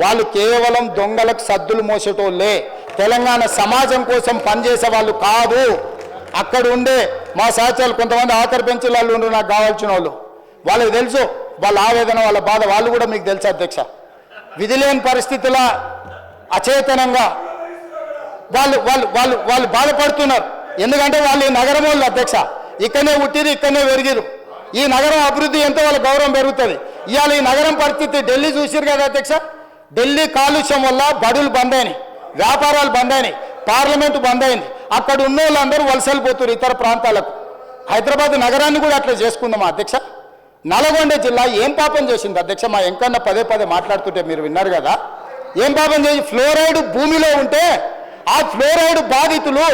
వాళ్ళు కేవలం దొంగలకు సద్దులు మోసేటోళ్ళే, తెలంగాణ సమాజం కోసం పనిచేసే వాళ్ళు కాదు. అక్కడ ఉండే మా సహచరులు కొంతమంది ఆఖరి బెంచీలలో ఉండే నాకు కావాల్సిన వాళ్ళు, వాళ్ళకి తెలుసు వాళ్ళ ఆవేదన, వాళ్ళ బాధ, వాళ్ళు కూడా మీకు తెలుసు అధ్యక్ష. విధి లేని పరిస్థితుల అచేతనంగా వాళ్ళు వాళ్ళు వాళ్ళు వాళ్ళు బాధపడుతున్నారు. ఎందుకంటే వాళ్ళు ఈ నగరం వాళ్ళు అధ్యక్ష, ఇక్కడనే పుట్టిరు, ఇక్కడనే పెరిగిరు. ఈ నగరం అభివృద్ధి ఎంతో వాళ్ళ గౌరవం పెరుగుతుంది. ఇవాళ ఈ నగరం పరిస్థితి ఢిల్లీ చూసిరు కదా అధ్యక్ష, ఢిల్లీ కాలుష్యం వల్ల బడులు బంద్ అయినాయి, వ్యాపారాలు బంద్ అయినాయి, పార్లమెంటు బంద్ అయింది. అక్కడ ఉన్న వాళ్ళందరూ వలసలు పోతున్నారు ఇతర ప్రాంతాలకు. హైదరాబాద్ నగరాన్ని కూడా అట్లా చేసుకుందామా అధ్యక్ష? నల్గొండ జిల్లా ఏం పాపం చేసింది అధ్యక్ష? మా ఎంకన్న పదే పదే మాట్లాడుతుంటే మీరు విన్నారు కదా, ఏం పాపం చేసి ఫ్లోరైడ్ భూమిలో ఉంటే ఆ ఫ్లోరైడ్ బాధితులు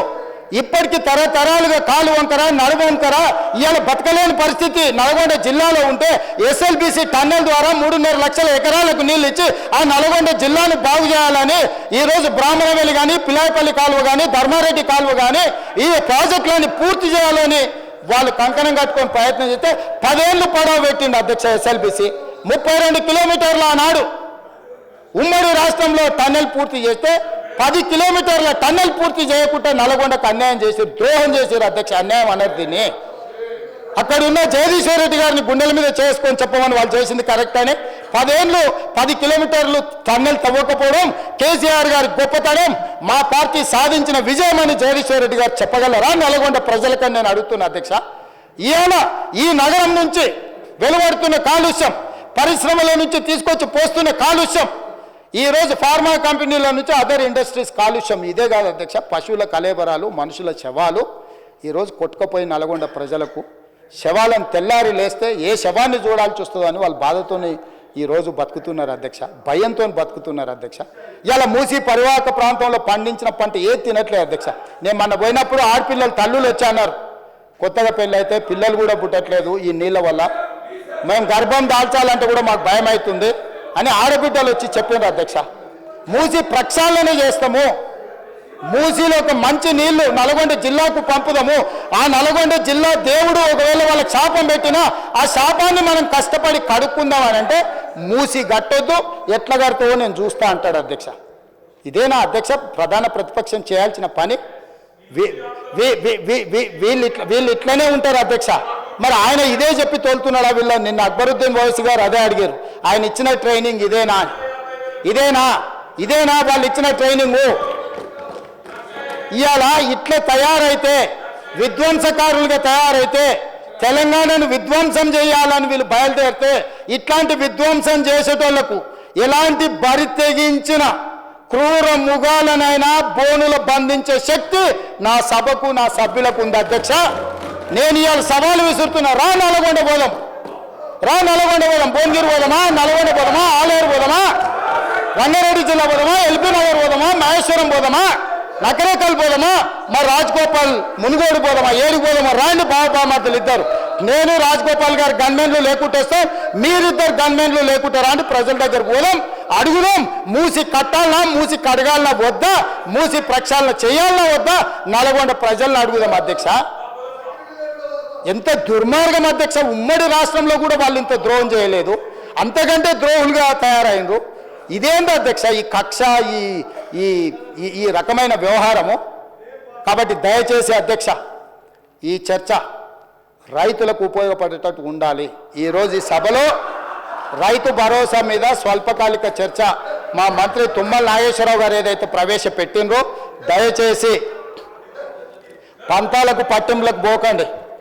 ఇప్పటికీ తరతరాలుగా కాలు వంకర నడుము వంకర ఇవాళ బతకలేని పరిస్థితి నల్గొండ జిల్లాలో ఉంటే ఎస్ఎల్బిసి టన్నెల్ ద్వారా 3.5 లక్షల ఎకరాలకు నీళ్ళు ఇచ్చి ఆ నల్గొండ జిల్లాను బాగు చేయాలని ఈరోజు బ్రాహ్మణవెల్లి కానీ, పిలాయపల్లి కాలువ కానీ, ధర్మారెడ్డి కాలువ కానీ ఈ ప్రాజెక్టులని పూర్తి చేయాలని వాళ్ళు కంకణం కట్టుకొని ప్రయత్నం చేస్తే 10 ఏళ్ళు పొడవు పెట్టిండు అధ్యక్ష. ఎస్ఎల్బిసి 32 కిలోమీటర్ల ఆనాడు ఉమ్మడి రాష్ట్రంలో టన్నెల్ పూర్తి చేస్తే 10 కిలోమీటర్ల టన్నెల్ పూర్తి చేయకుండా నల్గొండకు అన్యాయం చేశారు, ద్రోహం చేశారు అధ్యక్ష. అన్యాయం అనేది దీన్ని అక్కడ ఉన్న జగదీశ్వర్ రెడ్డి గారిని గుండెల మీద చేసుకొని చెప్పమని వాళ్ళు చేసింది కరెక్ట్ అని 10 ఏళ్ళు 10 కిలోమీటర్లు టన్నెల్ తవ్వకపోవడం కేసీఆర్ గారి గొప్పతనం, మా పార్టీ సాధించిన విజయం అని జగదీశ్వర్ రెడ్డి గారు చెప్పగలరా నల్గొండ ప్రజలకని నేను అడుగుతున్నా అధ్యక్ష. ఈయన ఈ నగరం నుంచి వెలువడుతున్న కాలుష్యం, పరిశ్రమల నుంచి తీసుకొచ్చి పోస్తున్న కాలుష్యం, ఈరోజు ఫార్మా కంపెనీల నుంచి అదర్ ఇండస్ట్రీస్ కాలుష్యం, ఇదే కాదు అధ్యక్ష, పశువుల కలేబరాలు, మనుషుల శవాలు ఈరోజు కొట్టుకుపోయి నల్గొండ ప్రజలకు శవాలను తెల్లారి లేస్తే ఏ శవాన్ని చూడాల్సి వస్తుందో అని వాళ్ళు బాధతోనే ఈరోజు బతుకుతున్నారు అధ్యక్ష, భయంతో బతుకుతున్నారు అధ్యక్ష. ఇలా మూసి పరివాహక ప్రాంతంలో పండించిన పంట ఏది తినట్లేదు అధ్యక్ష. నేను మొన్న పోయినప్పుడు ఆడపిల్లలు తల్లులు వచ్చాన్నారు, కొత్తగా పెళ్ళి అయితే పిల్లలు కూడా పుట్టట్లేదు ఈ నీళ్ళ వల్ల, మేము గర్భం దాల్చాలంటే కూడా మాకు భయం అవుతుంది అని ఆడబిడ్డలు వచ్చి చెప్పారు అధ్యక్ష. మూసి ప్రక్షాళన చేస్తాము, మూసిలో ఒక మంచి నీళ్లు నల్గొండ జిల్లాకు పంపుదాము, ఆ నల్గొండ జిల్లా దేవుడు ఒకవేళ వాళ్ళకి శాపం పెట్టినా ఆ శాపాన్ని మనం కష్టపడి కడుక్కుందామని అంటే మూసి గట్టొద్దు, ఎట్లా కడతావో నేను చూస్తా అంటాడు అధ్యక్ష. ఇదేనా అధ్యక్ష ప్రధాన ప్రతిపక్షం చేయాల్సిన పని? వీళ్ళు ఇట్లనే ఉంటారు అధ్యక్ష. మరి ఆయన ఇదే చెప్పి తోలుతున్నాడా వీళ్ళ? నిన్న అక్బరుద్దీన్ ఓవైసీ గారు అదే అడిగారు, ఆయన ఇచ్చిన ట్రైనింగ్ ఇదేనా ఇదేనా వాళ్ళు ఇచ్చిన ట్రైనింగు? ఇవాళ ఇట్లా తయారైతే, విధ్వంసకారులుగా తయారైతే, తెలంగాణను విధ్వంసం చేయాలని వీళ్ళు బయలుదేరితే ఇట్లాంటి విధ్వంసం చేసేటోళ్లకు ఎలాంటి బరి తెగించిన క్రూర ముగాలనైనా బోనులు బంధించే శక్తి నా సభకు, నా సభ్యులకు ఉంది అధ్యక్ష. నేను ఇవాళ సవాలు విసురుతున్నా, రా నల్గొండ పోదాం, భువనగిరి పోదామా, నల్గొండ పోదామా, ఆలేరు పోదామా, రంగారెడ్డి జిల్లా పోదామా, ఎల్బీ నగర్ పోదామా, మహేశ్వరం పోదామా, నకరేకల్ పోదామా, మరి రాజగోపాల్ మునుగోడు పోదామా, ఏడికి పోదామా, రాండి బాబామాతలు ఇద్దరు. నేను రాజగోపాల్ గారు గన్మెన్లు లేకుంటేస్తే మీరిద్దరు గన్మెన్లు లేకుంటారా అని ప్రజల దగ్గర పోదాం, అడుగుదాం. మూసి కట్టాలన్నా, మూసి కడగాలన్నా వద్దా, మూసి ప్రక్షాళన చేయాలన్నా వద్దా, నల్గొండ ప్రజలను అడుగుదాం అధ్యక్ష. ఎంత దుర్మార్గం అధ్యక్ష, ఉమ్మడి రాష్ట్రంలో కూడా వాళ్ళు ఇంత ద్రోహం చేయలేదు, అంతకంటే ద్రోహులుగా తయారైనరు. ఇదేంటి అధ్యక్ష ఈ కక్ష, ఈ రకమైన వ్యవహారము? కాబట్టి దయచేసి అధ్యక్ష ఈ చర్చ రైతులకు ఉపయోగపడేటట్టు ఉండాలి. ఈరోజు ఈ సభలో రైతు భరోసా మీద స్వల్పకాలిక చర్చ మా మంత్రి తుమ్మల నాగేశ్వరరావు గారు ఏదైతే ప్రవేశపెట్టినరో, దయచేసి పంతాలకు పట్టింపులకు పోకండి.